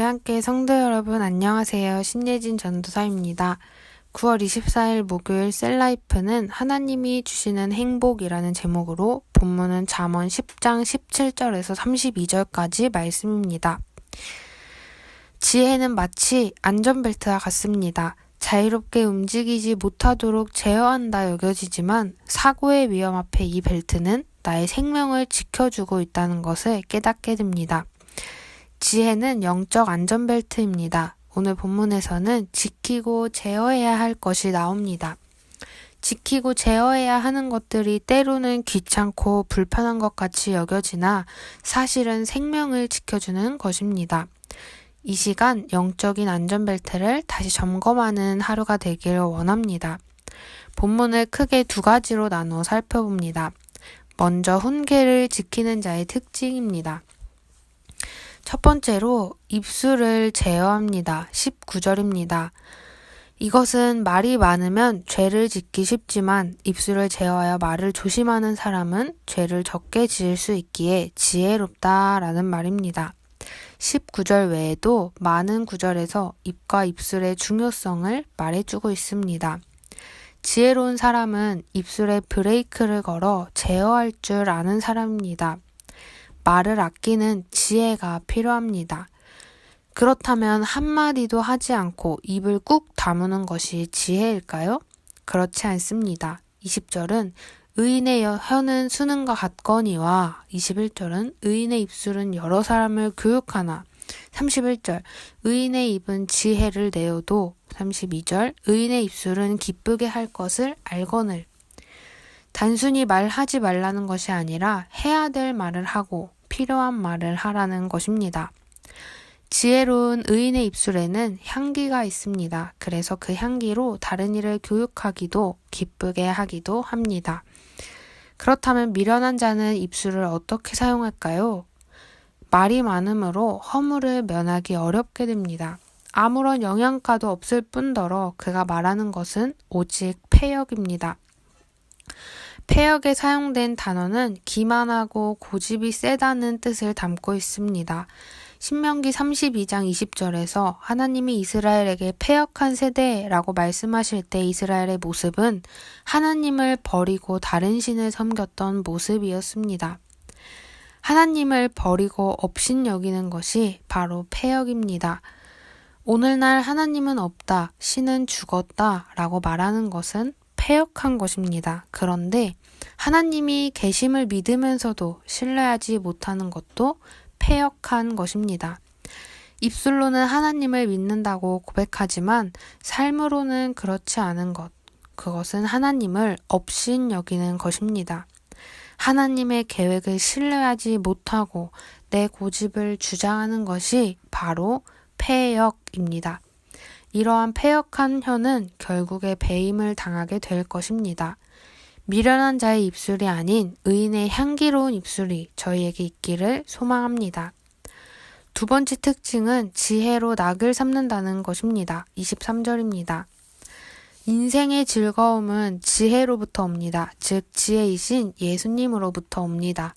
귀한께 성도 여러분 안녕하세요. 신예진 전도사입니다. 9월 24일 목요일 셀라이프는 하나님이 주시는 행복이라는 제목으로 본문은 잠언 10장 17절에서 32절까지 말씀입니다. 지혜는 마치 안전벨트와 같습니다. 자유롭게 움직이지 못하도록 제어한다 여겨지지만 사고의 위험 앞에 이 벨트는 나의 생명을 지켜주고 있다는 것을 깨닫게 됩니다. 지혜는 영적 안전벨트입니다. 오늘 본문에서는 지키고 제어해야 할 것이 나옵니다. 지키고 제어해야 하는 것들이 때로는 귀찮고 불편한 것 같이 여겨지나 사실은 생명을 지켜주는 것입니다. 이 시간 영적인 안전벨트를 다시 점검하는 하루가 되기를 원합니다. 본문을 크게 두 가지로 나누어 살펴봅니다. 먼저 훈계를 지키는 자의 특징입니다. 첫 번째로 입술을 제어합니다. 19절입니다. 이것은 말이 많으면 죄를 짓기 쉽지만 입술을 제어하여 말을 조심하는 사람은 죄를 적게 지을 수 있기에 지혜롭다라는 말입니다. 19절 외에도 많은 구절에서 입과 입술의 중요성을 말해주고 있습니다. 지혜로운 사람은 입술에 브레이크를 걸어 제어할 줄 아는 사람입니다. 말을 아끼는 지혜가 필요합니다. 그렇다면 한마디도 하지 않고 입을 꾹 다무는 것이 지혜일까요? 그렇지 않습니다. 20절은 의인의 혀는 수능과 같거니와 21절은 의인의 입술은 여러 사람을 교육하나 31절 의인의 입은 지혜를 내어도 32절 의인의 입술은 기쁘게 할 것을 알거늘 단순히 말하지 말라는 것이 아니라 해야 될 말을 하고 필요한 말을 하라는 것입니다. 지혜로운 의인의 입술에는 향기가 있습니다. 그래서 그 향기로 다른 이를 교육하기도 기쁘게 하기도 합니다. 그렇다면 미련한 자는 입술을 어떻게 사용할까요? 말이 많으므로 허물을 면하기 어렵게 됩니다. 아무런 영양가도 없을 뿐더러 그가 말하는 것은 오직 패역입니다. 패역에 사용된 단어는 기만하고 고집이 세다는 뜻을 담고 있습니다. 신명기 32장 20절에서 하나님이 이스라엘에게 패역한 세대라고 말씀하실 때 이스라엘의 모습은 하나님을 버리고 다른 신을 섬겼던 모습이었습니다. 하나님을 버리고 업신여기는 것이 바로 패역입니다. 오늘날 하나님은 없다, 신은 죽었다 라고 말하는 것은 패역한 것입니다. 그런데 하나님이 계심을 믿으면서도 신뢰하지 못하는 것도 패역한 것입니다. 입술로는 하나님을 믿는다고 고백하지만 삶으로는 그렇지 않은 것, 그것은 하나님을 업신여기는 것입니다. 하나님의 계획을 신뢰하지 못하고 내 고집을 주장하는 것이 바로 패역입니다. 이러한 패역한 혀는 결국에 배임을 당하게 될 것입니다. 미련한 자의 입술이 아닌 의인의 향기로운 입술이 저희에게 있기를 소망합니다. 두 번째 특징은 지혜로 낙을 삼는다는 것입니다. 23절입니다. 인생의 즐거움은 지혜로부터 옵니다. 즉 지혜이신 예수님으로부터 옵니다.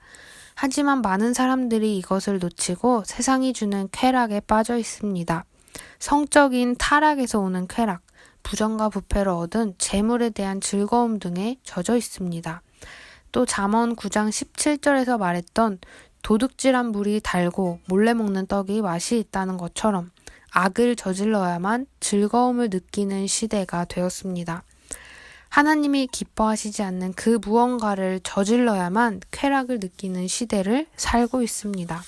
하지만 많은 사람들이 이것을 놓치고 세상이 주는 쾌락에 빠져 있습니다. 성적인 타락에서 오는 쾌락, 부정과 부패로 얻은 재물에 대한 즐거움 등에 젖어 있습니다. 또 잠언 9장 17절에서 말했던 도둑질한 물이 달고 몰래 먹는 떡이 맛이 있다는 것처럼 악을 저질러야만 즐거움을 느끼는 시대가 되었습니다. 하나님이 기뻐하시지 않는 그 무언가를 저질러야만 쾌락을 느끼는 시대를 살고 있습니다.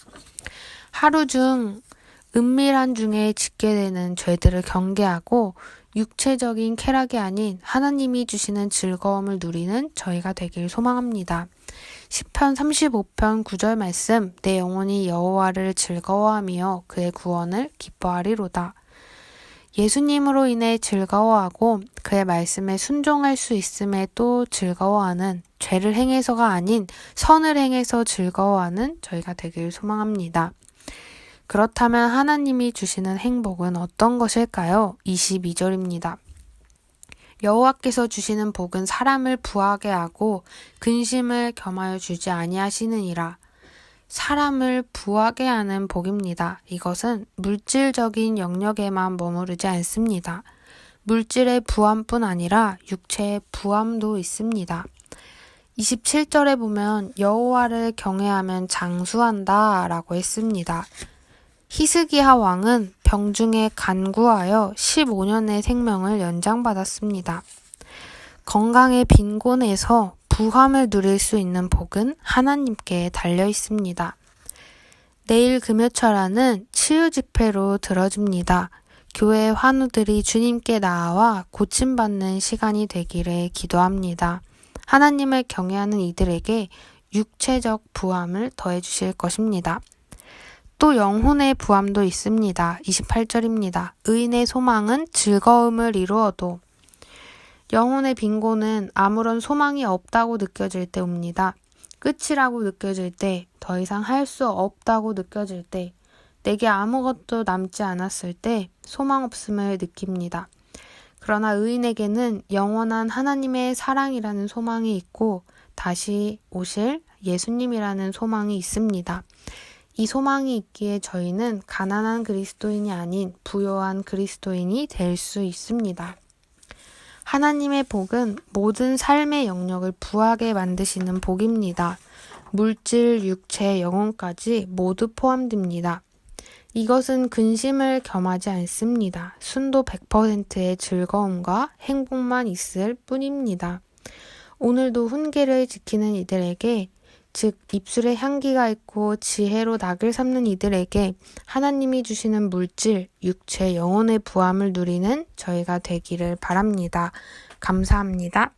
하루 중 은밀한 중에 짓게 되는 죄들을 경계하고 육체적인 쾌락이 아닌 하나님이 주시는 즐거움을 누리는 저희가 되길 소망합니다. 시편 35편 9절 말씀 내 영혼이 여호와를 즐거워하며 그의 구원을 기뻐하리로다. 예수님으로 인해 즐거워하고 그의 말씀에 순종할 수 있음에 또 즐거워하는 죄를 행해서가 아닌 선을 행해서 즐거워하는 저희가 되길 소망합니다. 그렇다면 하나님이 주시는 행복은 어떤 것일까요? 22절입니다. 여호와께서 주시는 복은 사람을 부하게 하고 근심을 겸하여 주지 아니하시느니라. 사람을 부하게 하는 복입니다. 이것은 물질적인 영역에만 머무르지 않습니다. 물질의 부함뿐 아니라 육체의 부함도 있습니다. 27절에 보면 여호와를 경외하면 장수한다 라고 했습니다. 히스기야 왕은 병중에 간구하여 15년의 생명을 연장받았습니다. 건강의 빈곤에서 부함을 누릴 수 있는 복은 하나님께 달려 있습니다. 내일 금요철화는 치유 집회로 들어집니다. 교회 환우들이 주님께 나아와 고침받는 시간이 되기를 기도합니다. 하나님을 경외하는 이들에게 육체적 부함을 더해 주실 것입니다. 또 영혼의 부함도 있습니다. 28절입니다. 의인의 소망은 즐거움을 이루어도. 영혼의 빈곤은 아무런 소망이 없다고 느껴질 때 옵니다. 끝이라고 느껴질 때, 더 이상 할 수 없다고 느껴질 때, 내게 아무것도 남지 않았을 때 소망 없음을 느낍니다. 그러나 의인에게는 영원한 하나님의 사랑이라는 소망이 있고 다시 오실 예수님이라는 소망이 있습니다. 이 소망이 있기에 저희는 가난한 그리스도인이 아닌 부요한 그리스도인이 될 수 있습니다. 하나님의 복은 모든 삶의 영역을 부하게 만드시는 복입니다. 물질, 육체, 영혼까지 모두 포함됩니다. 이것은 근심을 겸하지 않습니다. 순도 100%의 즐거움과 행복만 있을 뿐입니다. 오늘도 훈계를 지키는 이들에게, 즉 입술에 향기가 있고 지혜로 낙을 삼는 이들에게 하나님이 주시는 물질, 육체, 영혼의 부함을 누리는 저희가 되기를 바랍니다. 감사합니다.